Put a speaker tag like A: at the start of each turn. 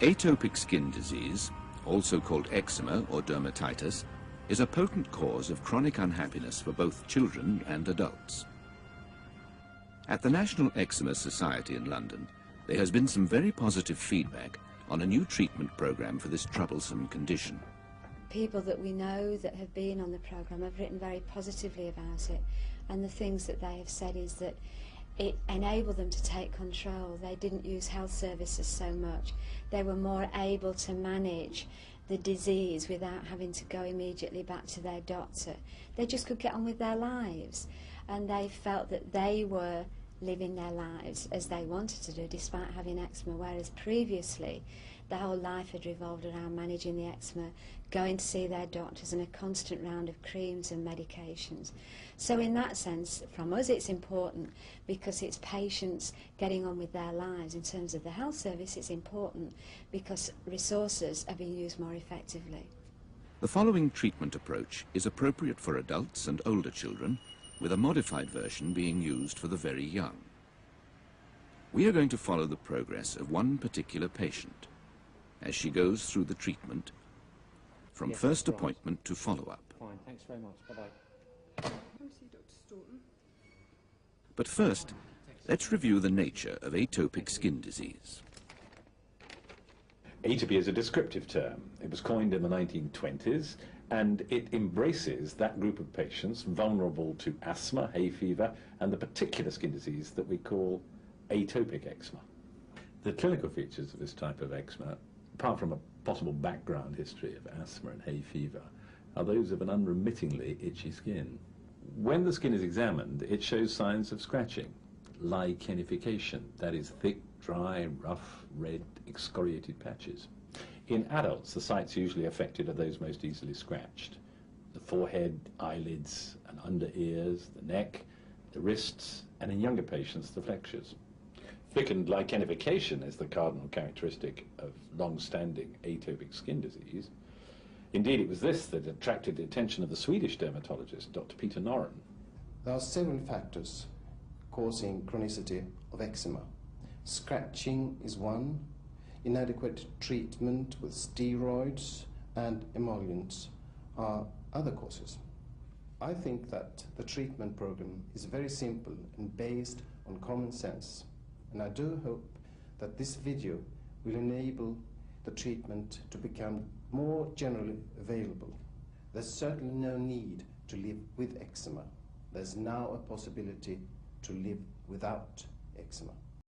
A: Atopic skin disease, also called eczema or dermatitis, is a potent cause of chronic unhappiness for both children and adults. At the National Eczema Society in London, there has been some very positive feedback on a new treatment program for this troublesome condition.
B: People that we know that have been on the program have written very positively about it, and the things that they have said is that it enabled them to take control. They didn't use health services so much. They were more able to manage the disease without having to go immediately back to their doctor. They just could get on with their lives, and they felt that they were living their lives as they wanted to do despite having eczema, whereas previously their whole life had revolved around managing the eczema, going to see their doctors and a constant round of creams and medications. So in that sense, from us it's important because it's patients getting on with their lives. In terms of the health service, it's important because resources are being used more effectively.
A: The following treatment approach is appropriate for adults and older children, with a modified version being used for the very young. We are going to follow the progress of one particular patient as she goes through the treatment from first appointment to follow-up.
C: Fine, thanks very much. Bye-bye.
D: Come see Dr. Staunton.
A: But first, let's review the nature of atopic skin disease.
E: Atopy is a descriptive term. It was coined in the 1920s, and it embraces that group of patients vulnerable to asthma, hay fever, and the particular skin disease that we call atopic eczema. The clinical features of this type of eczema, apart from a possible background history of asthma and hay fever, are those of an unremittingly itchy skin. When the skin is examined, it shows signs of scratching, lichenification, that is thick, dry, rough, red, excoriated patches. In adults, the sites usually affected are those most easily scratched: the forehead, eyelids and under ears, the neck, the wrists, and in younger patients, the flexures. Thickened lichenification is the cardinal characteristic of long-standing atopic skin disease. Indeed, it was this that attracted the attention of the Swedish dermatologist, Dr. Peter Norren.
F: There are several factors causing chronicity of eczema. Scratching is one. Inadequate treatment with steroids and emollients are other causes. I think that the treatment program is very simple and based on common sense, and I do hope that this video will enable the treatment to become more generally available. There's certainly no need to live with eczema. There's now a possibility to live without eczema.